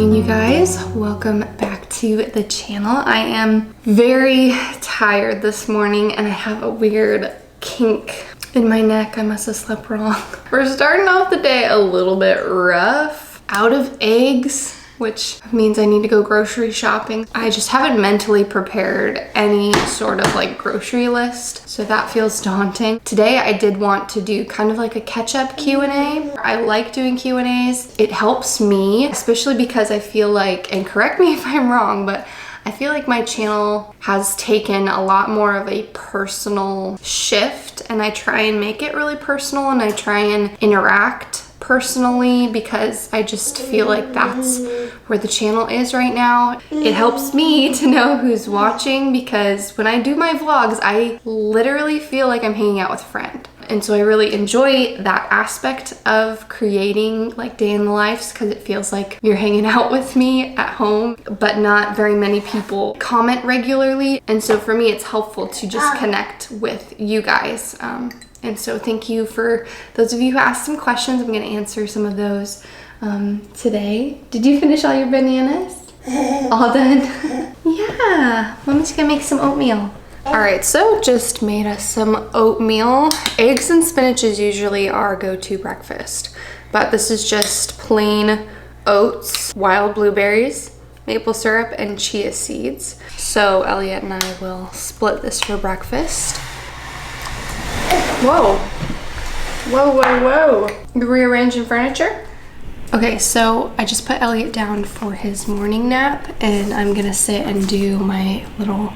morning, you guys. Welcome back to the channel. I am very tired this morning and I have a weird kink in my neck. I must have slept wrong. We're starting off the day a little bit rough. Out of eggs, which means I need to go grocery shopping. I just haven't mentally prepared any sort of like grocery list, so that feels daunting. Today I did want to do kind of like a catch-up Q&A. I like doing Q&As. It helps me, especially because I feel like, and correct me if I'm wrong, but I feel like my channel has taken a lot more of a personal shift, and I try and make it really personal and I try and interact personally because I just feel like that's where the channel is right now. It helps me to know who's watching because when I do my vlogs, I literally feel like I'm hanging out with a friend. And so I really enjoy that aspect of creating like day in the lives because it feels like you're hanging out with me at home, but not very many people comment regularly. And so for me, it's helpful to just connect with you guys. And so thank you for those of you who asked some questions. I'm going to answer some of those today. Did you finish all your bananas? All done? Yeah. Mommy's going to make some oatmeal. All right, so just made us some oatmeal. Eggs and spinach is usually our go-to breakfast, but this is just plain oats, wild blueberries, maple syrup, and chia seeds. So Elliot and I will split this for breakfast. Whoa. Whoa, whoa, whoa. You're rearranging furniture? Okay, so I just put Elliot down for his morning nap and I'm gonna sit and do my little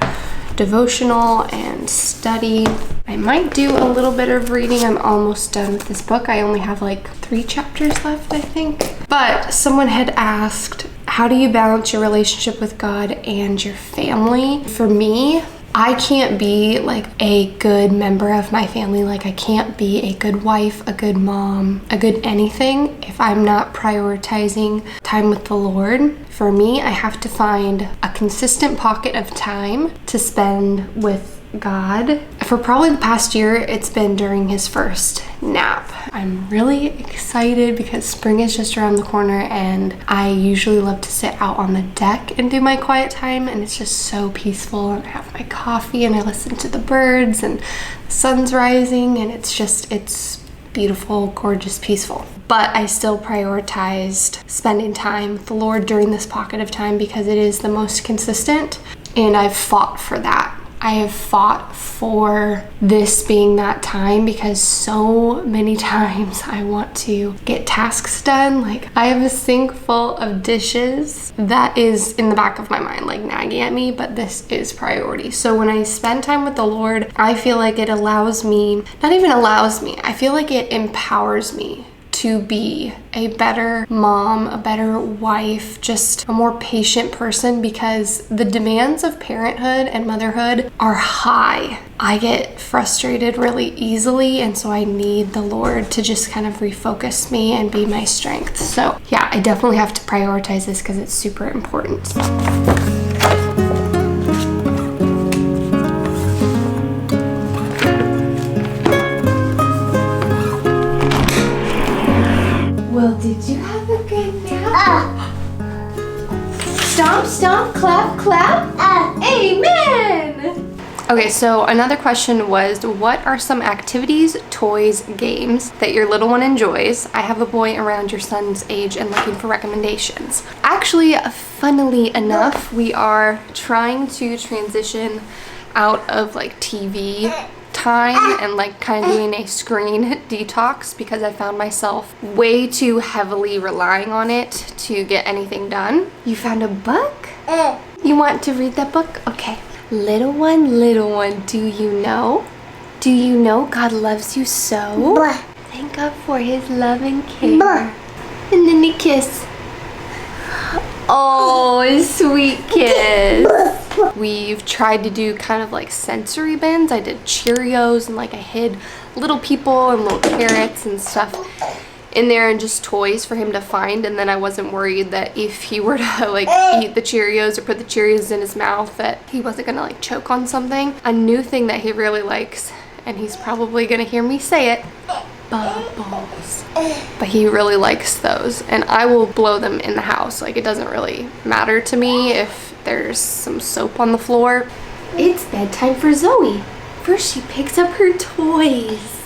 devotional and study. I might do a little bit of reading. I'm almost done with this book. I only have like 3 chapters left, I think. But someone had asked, how do you balance your relationship with God and your family? For me, I can't be like a good member of my family. Like I can't be a good wife, a good mom, a good anything if I'm not prioritizing time with the Lord. For me, I have to find a consistent pocket of time to spend with God. For probably the past year, it's been during his first nap. I'm really excited because spring is just around the corner and I usually love to sit out on the deck and do my quiet time, and it's just so peaceful, and I have my coffee and I listen to the birds and the sun's rising, and it's beautiful, gorgeous, peaceful. But I still prioritized spending time with the Lord during this pocket of time because it is the most consistent, and I've fought for that. I have fought for this being that time because so many times I want to get tasks done. Like I have a sink full of dishes that is in the back of my mind, like nagging at me, but this is priority. So when I spend time with the Lord, I feel like it allows me, not even allows me, I feel like it empowers me to be a better mom, a better wife, just a more patient person, because the demands of parenthood and motherhood are high. I get frustrated really easily, and so I need the Lord to just kind of refocus me and be my strength. So yeah, I definitely have to prioritize this because it's super important. Well, did you have a good nap? Stomp, stomp, clap, clap. Amen. Okay, so another question was, what are some activities, toys, games that your little one enjoys? I have a boy around your son's age and looking for recommendations. Actually, funnily enough, we are trying to transition out of like TV time and like kind of doing a screen detox because I found myself way too heavily relying on it to get anything done. You found a book? You want to read that book? Okay. Little one, do you know? Do you know God loves you so? Thank God for his love and care. And then a kiss. Oh, sweet kiss. We've tried to do kind of like sensory bins. I did Cheerios and like I hid little people and little carrots and stuff in there and just toys for him to find, and then I wasn't worried that if he were to like eat the Cheerios or put the Cheerios in his mouth that he wasn't gonna like choke on something. A new thing that he really likes, and he's probably gonna hear me say it, bubbles. But he really likes those, and I will blow them in the house. Like, it doesn't really matter to me if there's some soap on the floor. It's bedtime for Zoe. First, she picks up her toys.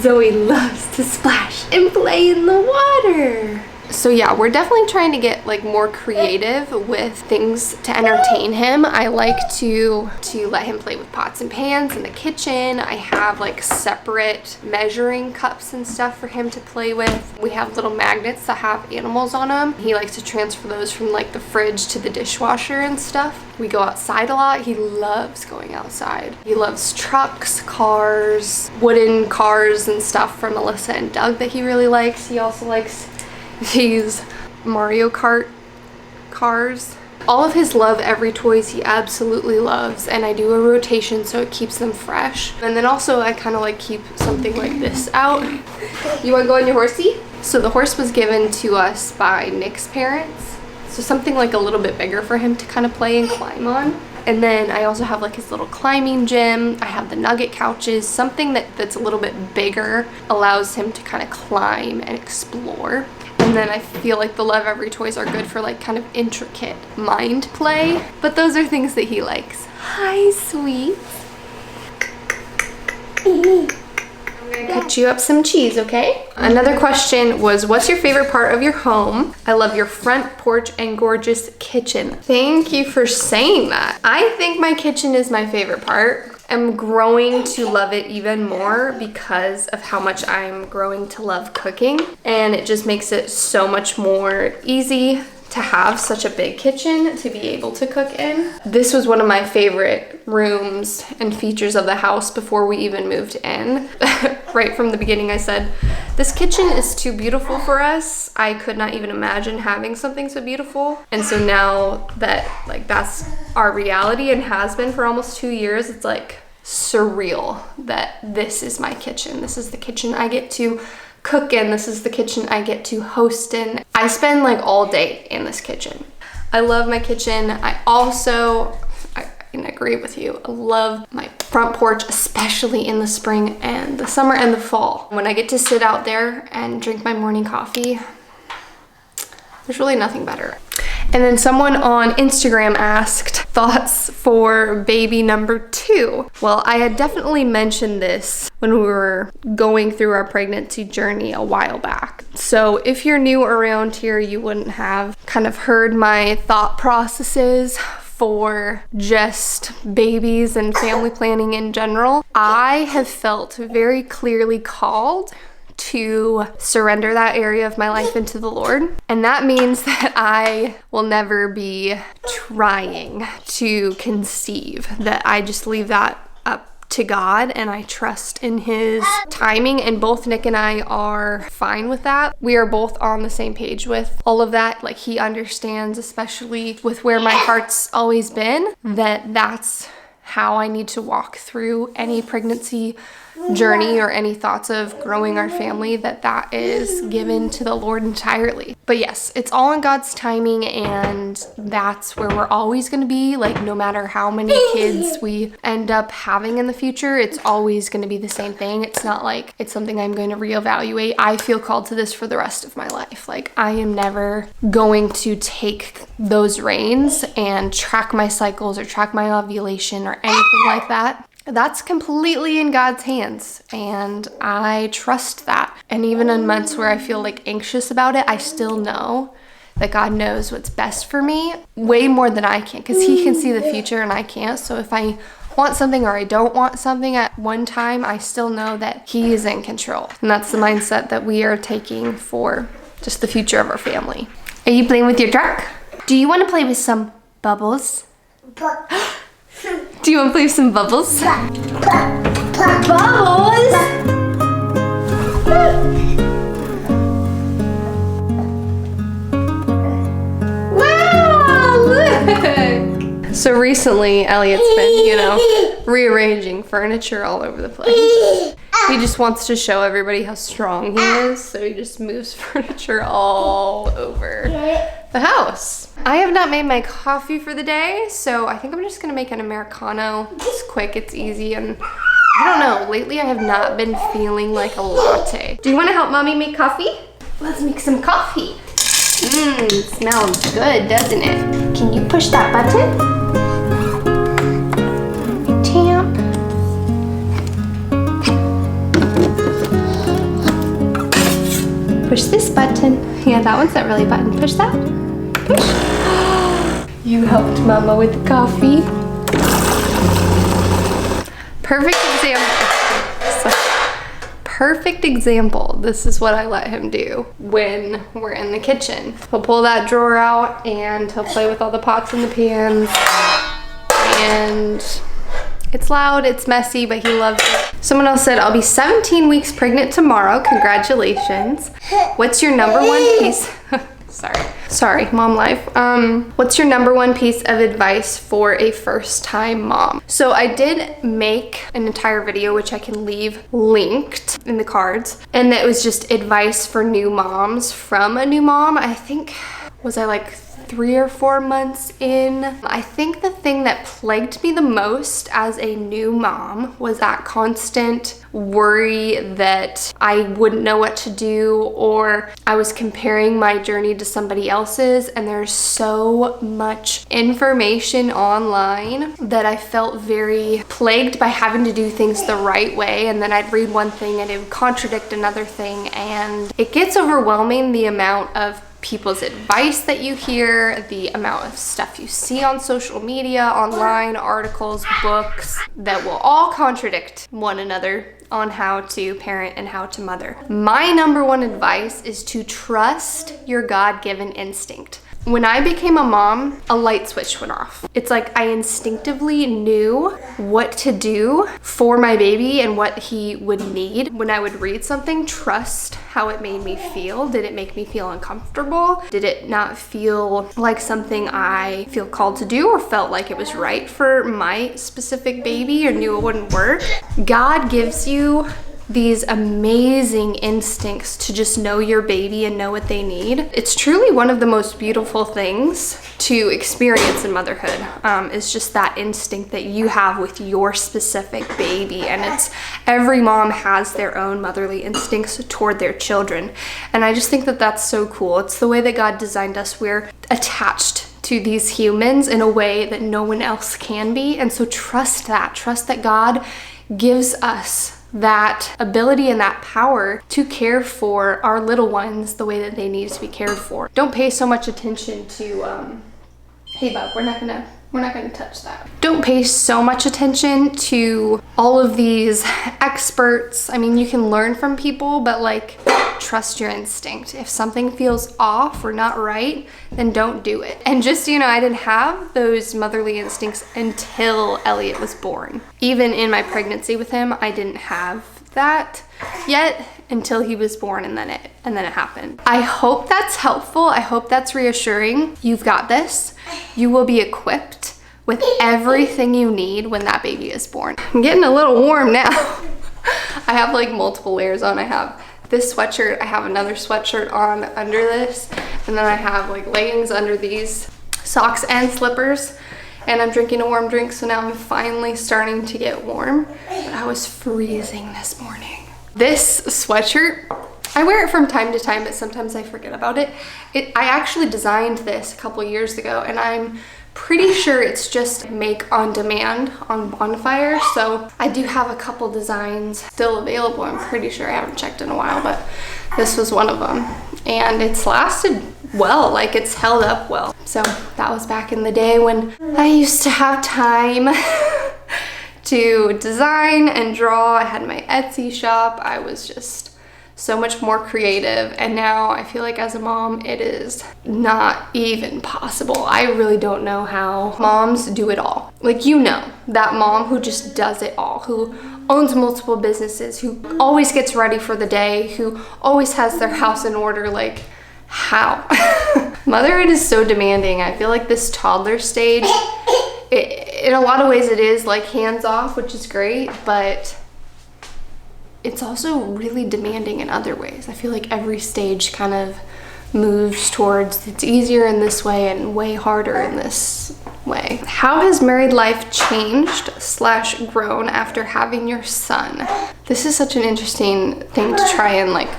Zoe loves to splash and play in the water. So yeah, we're definitely trying to get like more creative with things to entertain him. I like to let him play with pots and pans in the kitchen. I have like separate measuring cups and stuff for him to play with. We have little magnets that have animals on them. He likes to transfer those from like the fridge to the dishwasher and stuff. We go outside a lot. He loves going outside. He loves trucks, cars, wooden cars and stuff from Melissa and Doug that he really likes. He also likes these Mario Kart cars. All of his Love Every toys he absolutely loves, and I do a rotation so it keeps them fresh. And then also I kind of like keep something like this out. You want to go on your horsey? So the horse was given to us by Nick's parents, so something like a little bit bigger for him to kind of play and climb on. And then I also have like his little climbing gym. I have the nugget couches. Something that's a little bit bigger allows him to kind of climb and explore. And then I feel like the Love Every toys are good for like kind of intricate mind play. But those are things that he likes. Hi, sweet. I'm gonna cut you up some cheese, okay? Another question was, what's your favorite part of your home? I love your front porch and gorgeous kitchen. Thank you for saying that. I think my kitchen is my favorite part. I'm growing to love it even more because of how much I'm growing to love cooking, and it just makes it so much more easy to have such a big kitchen to be able to cook in. This was one of my favorite rooms and features of the house before we even moved in. Right from the beginning I said, this kitchen is too beautiful for us. I could not even imagine having something so beautiful. And so now that like that's our reality and has been for almost 2 years, it's like surreal that this is my kitchen. This is the kitchen I get to cook in. This is the kitchen I get to host in. I spend like all day in this kitchen. I love my kitchen. I can agree with you. I love my front porch, especially in the spring and the summer and the fall. When I get to sit out there and drink my morning coffee, there's really nothing better. And then someone on Instagram asked thoughts for baby number 2. Well, I had definitely mentioned this when we were going through our pregnancy journey a while back. So if you're new around here, you wouldn't have kind of heard my thought processes for just babies and family planning in general. I have felt very clearly called to surrender that area of my life into the Lord. And that means that I will never be trying to conceive, that I just leave that up to God and I trust in His timing, and both Nick and I are fine with that. We are both on the same page with all of that. Like, he understands, especially with where my heart's always been, that that's how I need to walk through any pregnancy journey or any thoughts of growing our family, that is given to the Lord entirely. But yes, it's all in God's timing, and that's where we're always going to be. Like, no matter how many kids we end up having in the future, it's always going to be the same thing. It's not like it's something I'm going to reevaluate. I feel called to this for the rest of my life. Like, I am never going to take those reins and track my cycles or track my ovulation or anything like that. That's completely in God's hands, and I trust that. And even in months where I feel like anxious about it, I still know that God knows what's best for me way more than I can, because He can see the future and I can't. So if I want something or I don't want something at one time, I still know that He is in control. And that's the mindset that we are taking for just the future of our family. Are you playing with your truck? Do you want to play with some bubbles? Do you want to play with some bubbles? Bubbles! Wow, look! So recently, Elliot's been, rearranging furniture all over the place. He just wants to show everybody how strong he is, so he just moves furniture all over the house. I have not made my coffee for the day, so I think I'm just gonna make an Americano. It's quick, it's easy, and I don't know, lately I have not been feeling like a latte. Do you want to help mommy make coffee? Let's make some coffee. Smells good, doesn't it? Can you push that button? Tamp. Push this button. Yeah, that one's not really a button. Push that. Push. You helped mama with the coffee. Perfect example. Perfect example. This is what I let him do when we're in the kitchen. He'll pull that drawer out and he'll play with all the pots and the pans. And it's loud, it's messy, but he loves it. Someone else said, I'll be 17 weeks pregnant tomorrow. Congratulations. What's your number one piece? Sorry, mom life. What's your number one piece of advice for a first-time mom? So I did make an entire video, which I can leave linked in the cards. And that was just advice for new moms from a new mom. I think, was I like 3 or 4 months in? I think the thing that plagued me the most as a new mom was that constant worry that I wouldn't know what to do, or I was comparing my journey to somebody else's, and there's so much information online that I felt very plagued by having to do things the right way, and then I'd read one thing and it would contradict another thing, and it gets overwhelming, the amount of people's advice that you hear, the amount of stuff you see on social media, online, articles, books that will all contradict one another on how to parent and how to mother. My number one advice is to trust your God-given instinct. When I became a mom, a light switch went off. It's like I instinctively knew what to do for my baby and what he would need. When I would read something, trust how it made me feel. Did it make me feel uncomfortable? Did it not feel like something I feel called to do or felt like it was right for my specific baby or knew it wouldn't work? God gives you these amazing instincts to just know your baby and know what they need. It's truly one of the most beautiful things to experience in motherhood, is just that instinct that you have with your specific baby. And it's, every mom has their own motherly instincts toward their children. And I just think that that's so cool. It's the way that God designed us. We're attached to these humans in a way that no one else can be. And so trust that God gives us that ability and that power to care for our little ones the way that they need to be cared for. Don't pay so much attention to, hey bub, we're not gonna touch that. Don't pay so much attention to all of these experts. I mean, you can learn from people, but like, trust your instinct. If something feels off or not right, then don't do it. And just, you know, I didn't have those motherly instincts until Elliot was born. Even in my pregnancy with him, I didn't have that yet until he was born, and then it happened. I hope that's helpful. I hope that's reassuring. You've got this. You will be equipped with everything you need when that baby is born. I'm getting a little warm now. I have like multiple layers on. I have this sweatshirt, I have another sweatshirt on under this, and then I have like leggings under these, socks and slippers, and I'm drinking a warm drink, so now I'm finally starting to get warm. But I was freezing this morning. This sweatshirt, I wear it from time to time, but sometimes I forget about it. I actually designed this a couple years ago, and I'm pretty sure it's just make on demand on Bonfire. So I do have a couple designs still available. I'm pretty sure, I haven't checked in a while, but this was one of them. And it's lasted well, like it's held up well. So that was back in the day when I used to have time to design and draw. I had my Etsy shop. I was just so much more creative, and now I feel like as a mom it is not even possible. I really don't know how moms do it all. Like, you know, that mom who just does it all, who owns multiple businesses, who always gets ready for the day, who always has their house in order. Like, how? Motherhood is so demanding. I feel like this toddler stage, in a lot of ways it is like hands off, which is great, but it's also really demanding in other ways. I feel like every stage kind of moves towards it's easier in this way and way harder in this way. How has married life changed / grown after having your son? This is such an interesting thing to try and like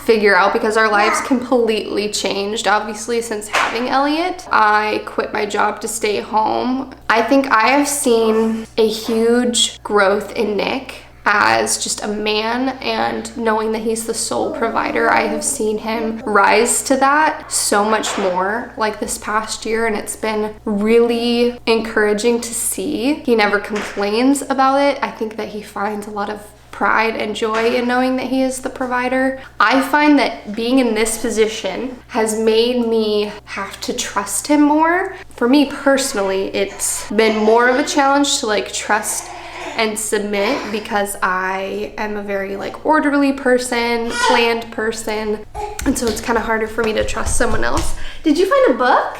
figure out because our lives completely changed obviously since having Elliot. I quit my job to stay home. I think I have seen a huge growth in Nick as just a man, and knowing that he's the sole provider, I have seen him rise to that so much more like this past year, and it's been really encouraging to see. He never complains about it. I think that he finds a lot of pride and joy in knowing that he is the provider. I find that being in this position has made me have to trust him more. For me personally, it's been more of a challenge to like trust and submit because I am a very like orderly person, planned person, and so it's kind of harder for me to trust someone else. Did you find a book?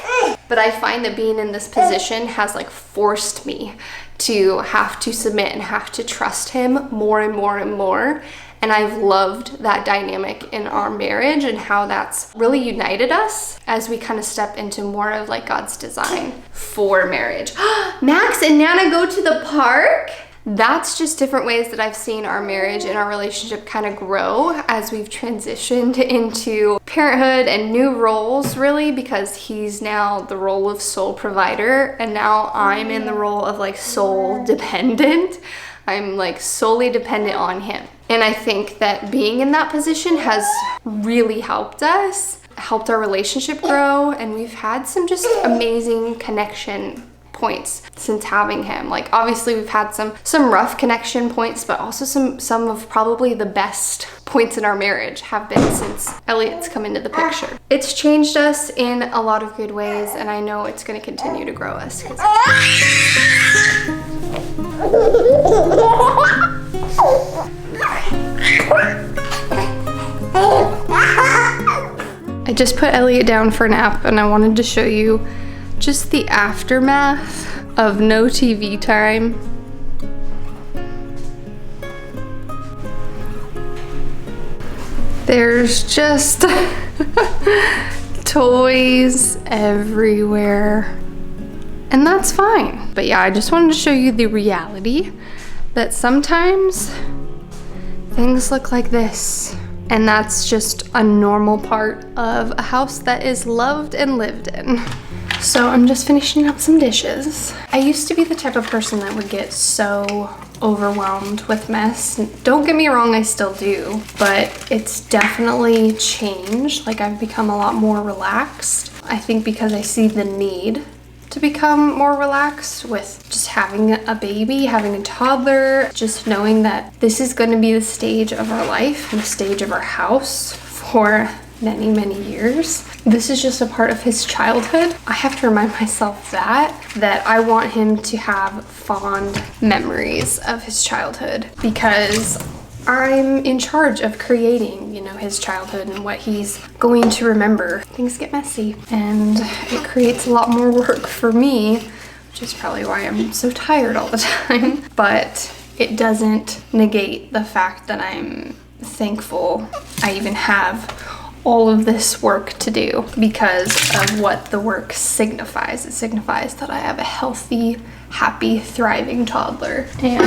But I find that being in this position has like forced me to have to submit and have to trust him more and more and more. And I've loved that dynamic in our marriage and how that's really united us as we kind of step into more of like God's design for marriage. Max and Nana go to the park? That's just different ways that I've seen our marriage and our relationship kind of grow as we've transitioned into parenthood and new roles, really, because he's now the role of sole provider and now I'm in the role of like sole dependent. I'm like solely dependent on him. And I think that being in that position has really helped us, helped our relationship grow, and we've had some just amazing connection points since having him. Like obviously we've had some rough connection points, but also some of probably the best points in our marriage have been since Elliot's come into the picture. It's changed us in a lot of good ways, and I know it's going to continue to grow us. I just put Elliot down for a nap, and I wanted to show you just the aftermath of no TV time. There's just toys everywhere, and that's fine. But yeah, I just wanted to show you the reality that sometimes things look like this, and that's just a normal part of a house that is loved and lived in. So I'm just finishing up some dishes. I used to be the type of person that would get so overwhelmed with mess. Don't get me wrong, I still do, but it's definitely changed. Like I've become a lot more relaxed. I think because I see the need to become more relaxed with just having a baby, having a toddler, just knowing that this is going to be the stage of our life and the stage of our house for many years. This is just a part of his childhood. I have to remind myself that I want him to have fond memories of his childhood because I'm in charge of creating, you know, his childhood and what he's going to remember. Things get messy and it creates a lot more work for me, which is probably why I'm so tired all the time. But it doesn't negate the fact that I'm thankful I even have all of this work to do because of what the work signifies. It signifies that I have a healthy, happy, thriving toddler and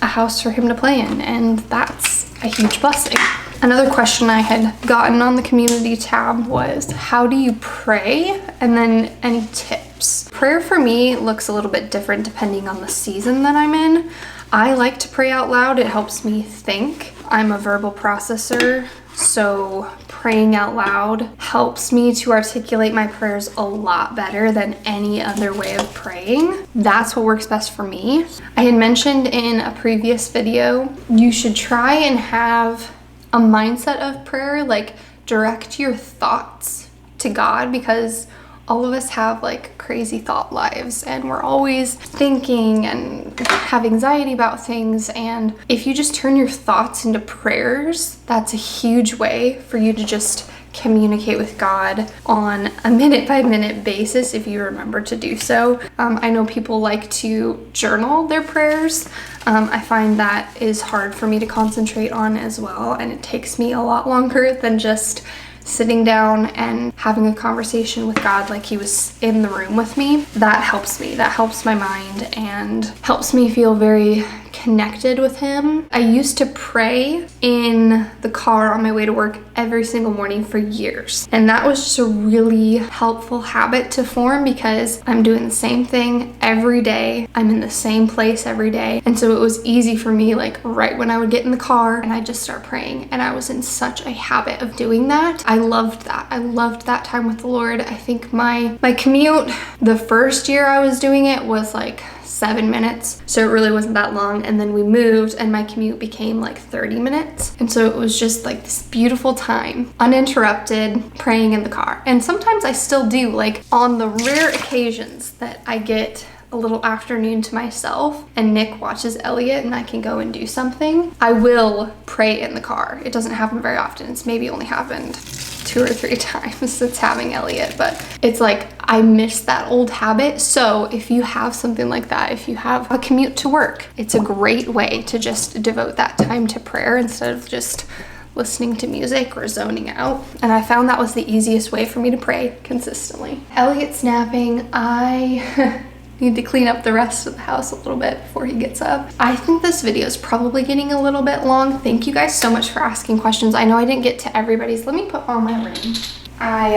a house for him to play in, and that's a huge blessing. Another question I had gotten on the community tab was, how do you pray? And then any tips. Prayer for me looks a little bit different depending on the season that I'm in. I like to pray out loud. It helps me think. I'm a verbal processor, so praying out loud helps me to articulate my prayers a lot better than any other way of praying. That's what works best for me. I had mentioned in a previous video, you should try and have a mindset of prayer, like direct your thoughts to God, because all of us have like crazy thought lives and we're always thinking and have anxiety about things. And if you just turn your thoughts into prayers, that's a huge way for you to just communicate with God on a minute by minute basis if you remember to do so. I know people like to journal their prayers. I find that is hard for me to concentrate on as well, and it takes me a lot longer than just sitting down and having a conversation with God like he was in the room with me, that helps me. That helps my mind and helps me feel very connected with him. I used to pray in the car on my way to work every single morning for years. And that was just a really helpful habit to form because I'm doing the same thing every day. I'm in the same place every day. And so it was easy for me, like right when I would get in the car and I just start praying. And I was in such a habit of doing that. I loved that. I loved that time with the Lord. I think my commute, the first year I was doing it was like 7 minutes, so it really wasn't that long. And then we moved and my commute became like 30 minutes, and so it was just like this beautiful time, uninterrupted, praying in the car. And sometimes I still do, like on the rare occasions that I get a little afternoon to myself and Nick watches Elliot and I can go and do something, I will pray in the car. It doesn't happen very often. It's maybe only happened 2 or 3 times since having Elliot, but it's like I miss that old habit. So if you have something like that, if you have a commute to work, it's a great way to just devote that time to prayer instead of just listening to music or zoning out. And I found that was the easiest way for me to pray consistently. Elliot's napping. I need to clean up the rest of the house a little bit before he gets up. I think this video is probably getting a little bit long. Thank you guys so much for asking questions. I know I didn't get to everybody's. Let me put on my ring. I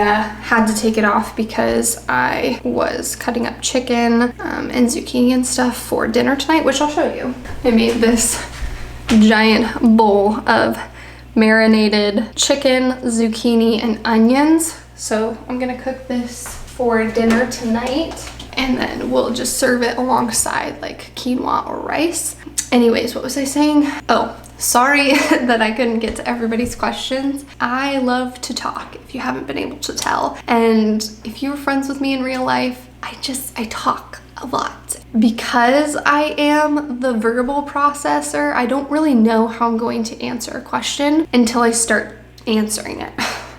had to take it off because I was cutting up chicken and zucchini and stuff for dinner tonight, which I'll show you. I made this giant bowl of marinated chicken, zucchini, and onions. So I'm gonna cook this for dinner tonight, and then we'll just serve it alongside like quinoa or rice. Anyways, what was I saying? Oh, sorry that I couldn't get to everybody's questions. I love to talk, if you haven't been able to tell. And if you were friends with me in real life, I talk a lot. Because I am the verbal processor, I don't really know how I'm going to answer a question until I start answering it.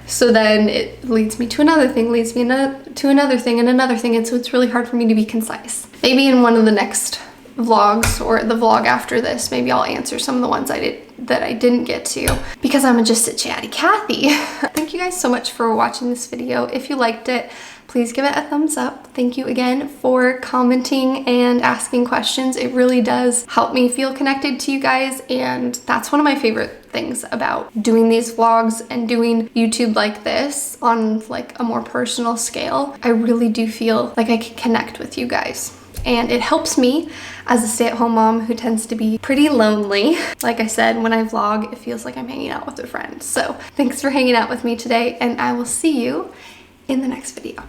So then it leads me to another thing, leads me to another thing and another thing. And so it's really hard for me to be concise. Maybe in one of the next vlogs or the vlog after this, maybe I'll answer some of the ones that I didn't get to because I'm just a chatty Cathy. Thank you guys so much for watching this video. If you liked it, please give it a thumbs up. Thank you again for commenting and asking questions. It really does help me feel connected to you guys, and that's one of my favorite things about doing these vlogs and doing YouTube like this on like a more personal scale. I really do feel like I can connect with you guys. And it helps me as a stay-at-home mom who tends to be pretty lonely. Like I said, when I vlog, it feels like I'm hanging out with a friend. So thanks for hanging out with me today, and I will see you in the next video.